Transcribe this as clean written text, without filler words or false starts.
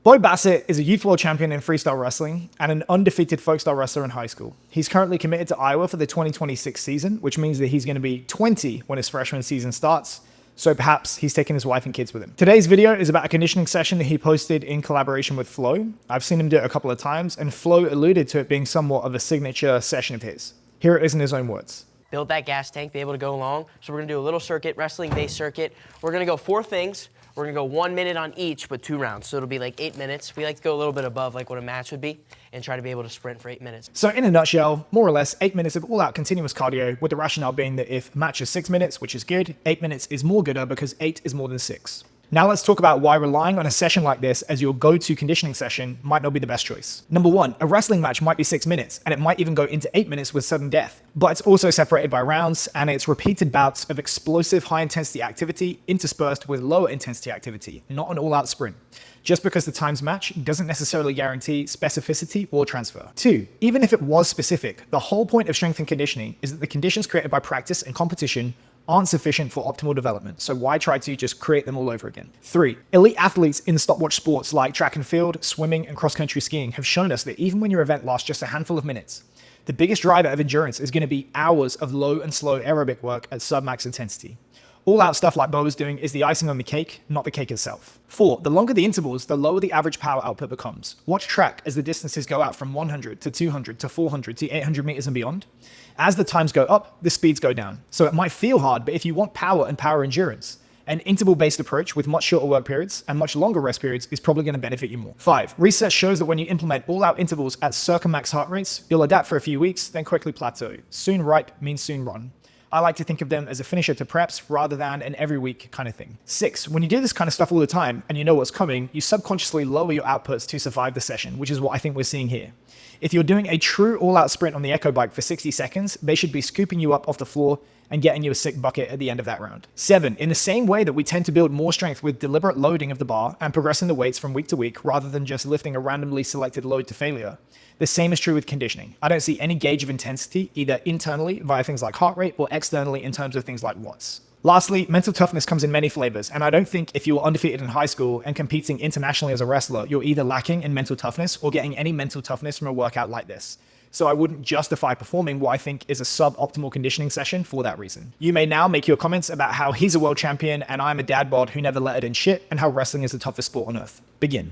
Bo Bassett is a youth world champion in freestyle wrestling and an undefeated folk style wrestler in high school. He's currently committed to Iowa for the 2026 season, which means that he's going to be 20 when his freshman season starts. So perhaps he's taking his wife and kids with him. Today's video is about a conditioning session that he posted in collaboration with Flo. I've seen him do it a couple of times, and Flo alluded to it being somewhat of a signature session of his. Here it is in his own words. Build that gas tank, be able to go long. So we're gonna do a little circuit, wrestling-based circuit. We're gonna go 4 things. We're gonna go 1 minute on each, but 2 rounds. So it'll be like 8 minutes. We like to go a little bit above like what a match would be and try to be able to sprint for 8 minutes. So in a nutshell, more or less 8 minutes of all-out continuous cardio, with the rationale being that if match is 6 minutes, which is good, 8 minutes is more gooder because 8 is more than 6. Now let's talk about why relying on a session like this as your go-to conditioning session might not be the best choice. Number 1, a wrestling match might be 6 minutes, and it might even go into 8 minutes with sudden death. But it's also separated by rounds, and it's repeated bouts of explosive high-intensity activity interspersed with lower intensity activity, not an all-out sprint. Just because the times match doesn't necessarily guarantee specificity or transfer. 2, even if it was specific, the whole point of strength and conditioning is that the conditions created by practice and competition aren't sufficient for optimal development, so why try to just create them all over again? 3, elite athletes in stopwatch sports like track and field, swimming, and cross-country skiing have shown us that even when your event lasts just a handful of minutes, the biggest driver of endurance is going to be hours of low and slow aerobic work at sub-max intensity. All-out stuff like Bo is doing is the icing on the cake, not the cake itself. 4, the longer the intervals, the lower the average power output becomes. Watch track as the distances go out from 100 to 200 to 400 to 800 meters and beyond. As the times go up, the speeds go down. So it might feel hard, but if you want power and power endurance, an interval-based approach with much shorter work periods and much longer rest periods is probably going to benefit you more. 5, research shows that when you implement all-out intervals at circa max heart rates, you'll adapt for a few weeks, then quickly plateau. Soon ripe means soon run. I like to think of them as a finisher to preps rather than an every week kind of thing. 6, when you do this kind of stuff all the time and you know what's coming, you subconsciously lower your outputs to survive the session, which is what I think we're seeing here. If you're doing a true all-out sprint on the Echo bike for 60 seconds, they should be scooping you up off the floor and getting you a sick bucket at the end of that round. 7, in the same way that we tend to build more strength with deliberate loading of the bar and progressing the weights from week to week rather than just lifting a randomly selected load to failure, the same is true with conditioning. I don't see any gauge of intensity either internally via things like heart rate or externally in terms of things like watts. Lastly, mental toughness comes in many flavors, and I don't think if you were undefeated in high school and competing internationally as a wrestler, you're either lacking in mental toughness or getting any mental toughness from a workout like this. So I wouldn't justify performing what I think is a suboptimal conditioning session for that reason. You may now make your comments about how he's a world champion and I'm a dad bod who never let it in shit, and how wrestling is the toughest sport on earth. Begin.